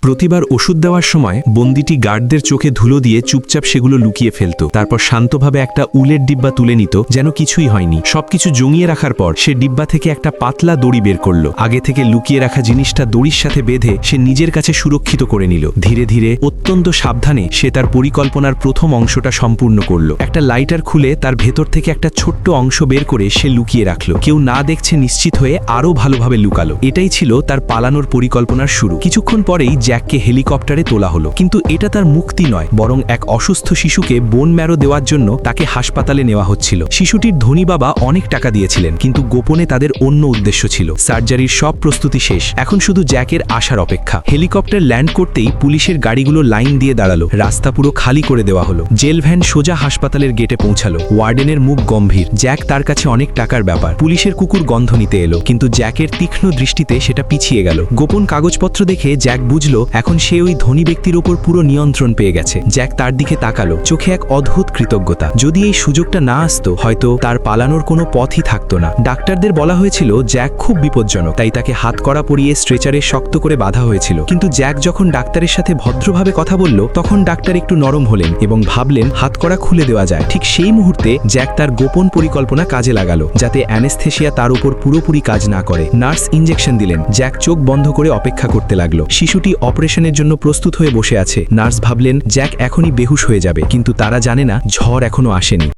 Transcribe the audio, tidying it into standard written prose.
প্রতিবার ওষুধ দেওয়ার সময় বন্দিটি গার্ডদের চোখে ধুলো দিয়ে চুপচাপ সেগুলো লুকিয়ে ফেলত। তারপর শান্তভাবে একটা উলের ডিব্বা তুলে নিত, যেন কিছুই হয়নি। সবকিছু জমিয়ে রাখার পর সে ডিব্বা থেকে একটা পাতলা দড়ি বের করল। আগে থেকে লুকিয়ে রাখা জিনিসটা দড়ির সাথে বেঁধে সে নিজের কাছে সুরক্ষিত করে নিল। ধীরে ধীরে অত্যন্ত সাবধানে সে তার পরিকল্পনার প্রথম অংশটা সম্পূর্ণ করল। একটা লাইটার খুলে তার ভেতর থেকে একটা ছোট্ট অংশ বের করে সে লুকিয়ে রাখল। কেউ না দেখছে নিশ্চিত হয়ে আরও ভালোভাবে লুকালো। এটাই ছিল তার পালানোর পরিকল্পনার শুরু। কিছুক্ষণ পরেই জ্যাককে হেলিকপ্টারে তোলা হলো, কিন্তু এটা তার মুক্তি নয়, বরং এক অসুস্থ শিশুকে বোন ম্যারো দেওয়ার জন্য তাকে হাসপাতালে নেওয়া হচ্ছিল। শিশুটির ধনী বাবা অনেক টাকা দিয়েছিলেন, কিন্তু গোপনে তাদের অন্য উদ্দেশ্য ছিল। সার্জারির সব প্রস্তুতি শেষ, এখন শুধু জ্যাকের আসার অপেক্ষা। হেলিকপ্টার ল্যান্ড করতেই পুলিশের গাড়িগুলো লাইন দিয়ে দাঁড়ালো। রাস্তা পুরো খালি করে দেওয়া হলো। জেল ভ্যান সোজা হাসপাতালের গেটে পৌঁছালো। ওয়ার্ডেনের মুখ গম্ভীর। জ্যাক তার কাছে অনেক টাকার ব্যাপার। পুলিশের কুকুর গন্ধ নিতে এলো, কিন্তু জ্যাকের তীক্ষ্ণ দৃষ্টিতে সেটা পিছিয়ে গেল। গোপন কাগজপত্র দেখে জ্যাক বুঝল এখন সে ওই ধনী ব্যক্তির ওপর পুরো নিয়ন্ত্রণ পেয়ে গেছে। জ্যাক তার দিকে তাকালো, চোখে এক অদ্ভুত কৃতজ্ঞতা। যদি এই সুযোগটা না আসতো, হয়তো তার পালানোর কোনো পথই থাকতো না। ডাক্তারদের বলা হয়েছিল জ্যাক খুব বিপজ্জনক, তাই তাকে হাতকড়া পরিয়ে স্ট্রেচারে শক্ত করে বাঁধা হয়েছিল। কিন্তু জ্যাক যখন ডাক্তারের সাথে ভদ্রভাবে কথা বলল, তখন ডাক্তার একটু নরম হলেন এবং ভাবলেন হাতকড়া খুলে দেওয়া যায়। ঠিক সেই মুহূর্তে জ্যাক তার গোপন পরিকল্পনা কাজে লাগালো, যাতে অ্যানেস্থেশিয়া তার উপর পুরোপুরি কাজ না করে। নার্স ইনজেকশন দিলেন। জ্যাক চোখ বন্ধ করে অপেক্ষা করতে লাগলো। শিশুটি অপারেশনের জন্য প্রস্তুত হয়ে বসে আছে। নার্স ভাবলেন জ্যাক এখনই বেহুশ হয়ে যাবে, কিন্তু তারা জানে না ঝড় এখনো আসেনি।